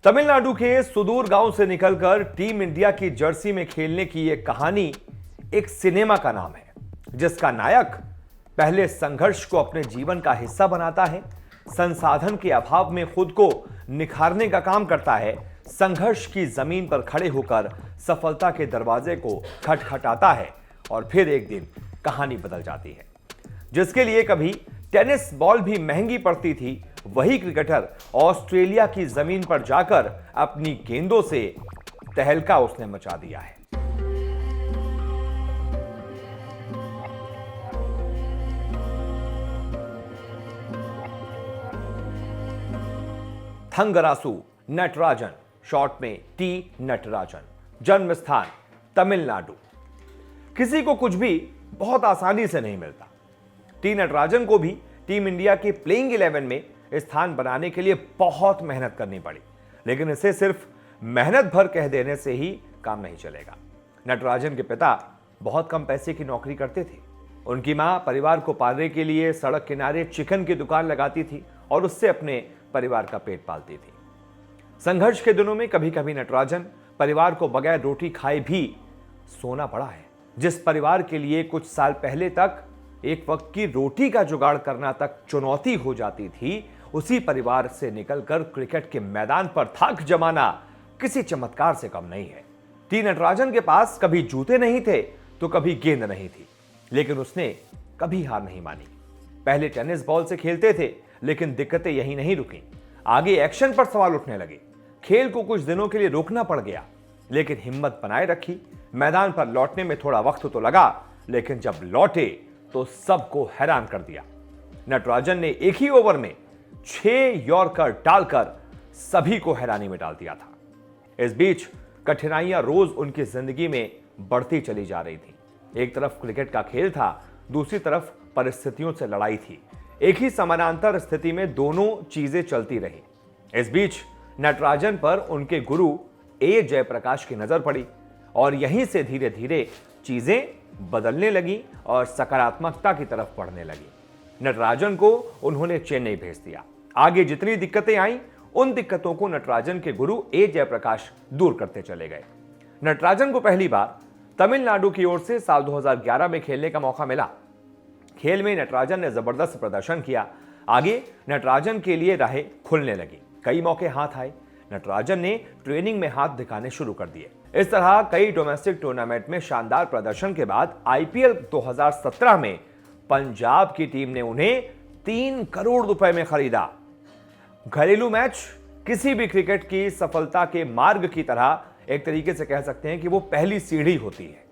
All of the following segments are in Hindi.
तमिलनाडु के सुदूर गांव से निकलकर टीम इंडिया की जर्सी में खेलने की यह कहानी एक सिनेमा का नाम है, जिसका नायक पहले संघर्ष को अपने जीवन का हिस्सा बनाता है, संसाधन के अभाव में खुद को निखारने का काम करता है, संघर्ष की जमीन पर खड़े होकर सफलता के दरवाजे को खटखटाता है और फिर एक दिन कहानी बदल जाती है। जिसके लिए कभी टेनिस बॉल भी महंगी पड़ती थी, वही क्रिकेटर ऑस्ट्रेलिया की जमीन पर जाकर अपनी गेंदों से तहलका उसने मचा दिया है। थंगरासु नटराजन, शॉर्ट में टी नटराजन, जन्म स्थान तमिलनाडु। किसी को कुछ भी बहुत आसानी से नहीं मिलता। टी नटराजन को भी टीम इंडिया के प्लेइंग 11 में स्थान बनाने के लिए बहुत मेहनत करनी पड़ी, लेकिन इसे सिर्फ मेहनत भर कह देने से ही काम नहीं चलेगा। नटराजन के पिता बहुत कम पैसे की नौकरी करते थे। उनकी मां परिवार को पालने के लिए सड़क किनारे चिकन की दुकान लगाती थी और उससे अपने परिवार का पेट पालती थी। संघर्ष के दिनों में कभी कभी नटराजन परिवार को बगैर रोटी खाए भी सोना पड़ा है। जिस परिवार के लिए कुछ साल पहले तक एक वक्त की रोटी का जुगाड़ करना तक चुनौती हो जाती थी, उसी परिवार से निकलकर क्रिकेट के मैदान पर थाक जमाना किसी चमत्कार से कम नहीं है। टी नटराजन के पास कभी जूते नहीं थे तो कभी गेंद नहीं थी, लेकिन उसने कभी हार नहीं मानी। पहले टेनिस बॉल से खेलते थे, लेकिन दिक्कतें यहीं नहीं रुकी। आगे एक्शन पर सवाल उठने लगे। खेल को कुछ दिनों के लिए रोकना पड़ गया, लेकिन हिम्मत बनाए रखी। मैदान पर लौटने में थोड़ा वक्त तो लगा, लेकिन जब लौटे तो सबको हैरान कर दिया। नटराजन ने एक ही ओवर में 6 यॉर्कर डालकर सभी को हैरानी में डाल दिया था। इस बीच कठिनाइयां रोज उनकी जिंदगी में बढ़ती चली जा रही थी। एक तरफ क्रिकेट का खेल था, दूसरी तरफ परिस्थितियों से लड़ाई थी। एक ही समानांतर स्थिति में दोनों चीजें चलती रही। इस बीच नटराजन पर उनके गुरु ए जयप्रकाश की नजर पड़ी और यहीं से धीरे धीरे चीजें बदलने लगी और सकारात्मकता की तरफ बढ़ने लगी। नटराजन को उन्होंने चेन्नई भेज दिया। आगे जितनी दिक्कतें आईं, उन दिक्कतों को नटराजन के गुरु ए जयप्रकाश दूर करते चले गए। नटराजन को पहली बार तमिलनाडु की ओर से साल 2011 में खेलने का मौका मिला। खेल में नटराजन ने जबरदस्त प्रदर्शन किया। आगे नटराजन के लिए राहें खुलने लगी। कई मौके हाथ आए। नटराजन ने ट्रेनिंग में हाथ दिखाने शुरू कर दिए। इस तरह कई डोमेस्टिक टूर्नामेंट में शानदार प्रदर्शन के बाद आईपीएल 2017 में पंजाब की टीम ने उन्हें 3 करोड़ रुपए में खरीदा। घरेलू मैच किसी भी क्रिकेट की सफलता के मार्ग की तरह एक तरीके से कह सकते हैं कि वो पहली सीढ़ी होती है,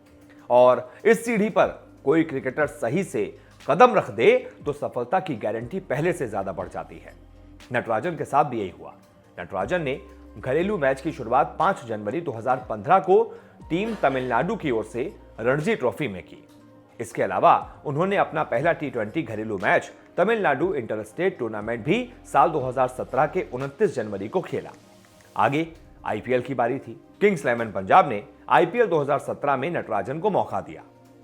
और इस सीढ़ी पर कोई क्रिकेटर सही से कदम रख दे तो सफलता की गारंटी पहले से ज्यादा बढ़ जाती है। नटराजन के साथ भी यही हुआ। नटराजन ने घरेलू मैच की शुरुआत 5 जनवरी 2015 को टीम तमिलनाडु की ओर से रणजी ट्रॉफी में की। इसके अलावा उन्होंने अपना पहला टी20 घरेलू मैच तमिलनाडु इंटरस्टेट टूर्नामेंट भी साल 2017 के 29 जनवरी को खेला। आगे आईपीएल की बारी थी। किंग्स इलेवन पंजाब ने आईपीएल 2017 में नटराजन को मौका दिया।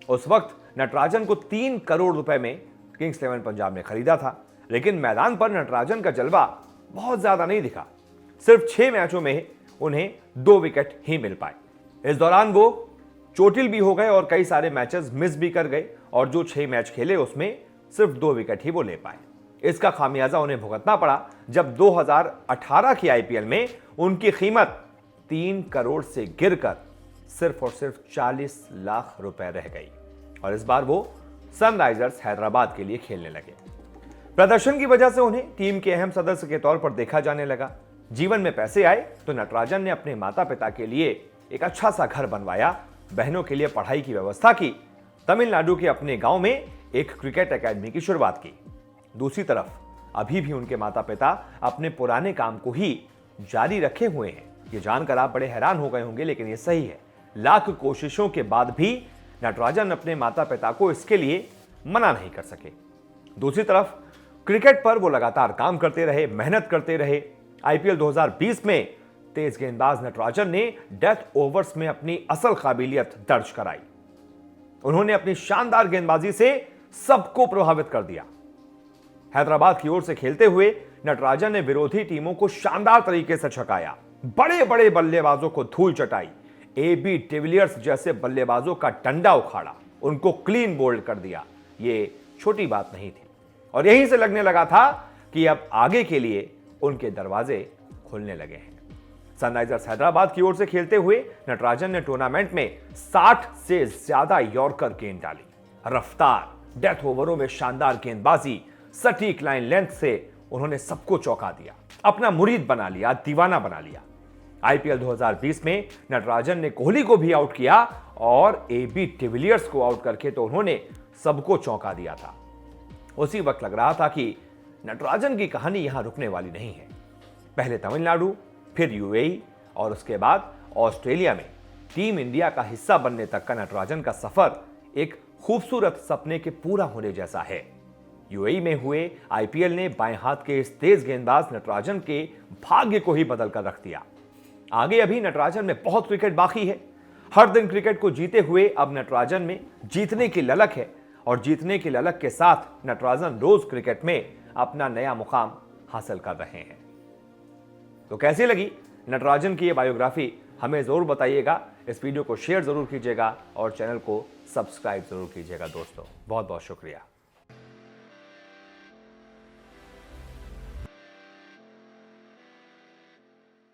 उस वक्त नटराजन को 3 करोड़ रुपए में किंग्स इलेवन पंजाब ने खरीदा था, लेकिन मैदान पर नटराजन का जलवा बहुत ज्यादा नहीं दिखा। सिर्फ 6 मैचों में उन्हें 2 विकेट ही मिल पाए। इस दौरान वो चोटिल भी हो गए और कई सारे मैचेस मिस भी कर गए, और जो 6 मैच खेले उसमें सिर्फ 2 विकेट ही वो ले पाए। इसका खामियाजा उन्हें भुगतना पड़ा जब 2018 की आईपीएल में उनकी कीमत 3 करोड़ से गिरकर सिर्फ और सिर्फ 40 लाख रुपए रह गई, और इस बार वो सनराइजर्स हैदराबाद के लिए खेलने लगे। प्रदर्शन की वजह से उन्हें टीम के अहम सदस्य के तौर पर देखा जाने लगा। जीवन में पैसे आए तो नटराजन ने अपने माता पिता के लिए एक अच्छा सा घर बनवाया, बहनों के लिए पढ़ाई की व्यवस्था की, तमिलनाडु के अपने गांव में एक क्रिकेट एकेडमी की शुरुआत की। दूसरी तरफ अभी भी उनके माता पिता अपने पुराने काम को ही जारी रखे हुए हैं। ये जानकर आप बड़े हैरान हो गए होंगे, लेकिन ये सही है। लाख कोशिशों के बाद भी नटराजन अपने माता पिता को इसके लिए मना नहीं कर सके। दूसरी तरफ क्रिकेट पर वो लगातार काम करते रहे, मेहनत करते रहे। आईपीएल 2020 में तेज गेंदबाज नटराजन ने डेथ ओवर्स में अपनी असल काबिलियत दर्ज कराई। उन्होंने अपनी शानदार गेंदबाजी से सबको प्रभावित कर दिया। हैदराबाद की ओर से खेलते हुए नटराजन ने विरोधी टीमों को शानदार तरीके से छकाया। बड़े बड़े बल्लेबाजों को धूल चटाई, AB डिविलियर्स जैसे बल्लेबाजों का डंडा उखाड़ा, उनको क्लीन बोल्ड कर दिया। ये छोटी बात नहीं थी और यहीं से लगने लगा था कि अब आगे के लिए उनके दरवाजे खुलने लगे हैं। सनराइजर्स हैदराबाद की ओर से खेलते हुए नटराजन ने टूर्नामेंट में 60 से ज्यादा यॉर्कर गेंद डाली। रफ्तार, डेथ ओवरों में शानदार गेंदबाजी, सटीक लाइन लेंथ से उन्होंने सबको चौंका दिया, अपना मुरीद बना लिया, दीवाना बना लिया। IPL 2020 में नटराजन ने कोहली को भी आउट किया और AB डिविलियर्स को आउट करके तो उन्होंने सबको चौंका दिया था। उसी वक्त लग रहा था कि नटराजन की कहानी यहां रुकने वाली नहीं है। पहले तमिलनाडु, फिर UAE और उसके बाद ऑस्ट्रेलिया में टीम इंडिया का हिस्सा बनने तक का नटराजन का सफर एक खूबसूरत सपने के पूरा होने जैसा है। UAE में हुए IPL ने बाएं हाथ के इस तेज गेंदबाज नटराजन के भाग्य को ही बदल कर रख दिया। आगे अभी नटराजन में बहुत क्रिकेट बाकी है। हर दिन क्रिकेट को जीते हुए अब नटराजन में जीतने की ललक है और जीतने की ललक के साथ नटराजन रोज क्रिकेट में अपना नया मुकाम हासिल कर रहे हैं। तो कैसी लगी नटराजन की ये बायोग्राफी हमें जरूर बताइएगा। इस वीडियो को शेयर जरूर कीजिएगा और चैनल को सब्सक्राइब जरूर कीजिएगा दोस्तों। बहुत बहुत शुक्रिया।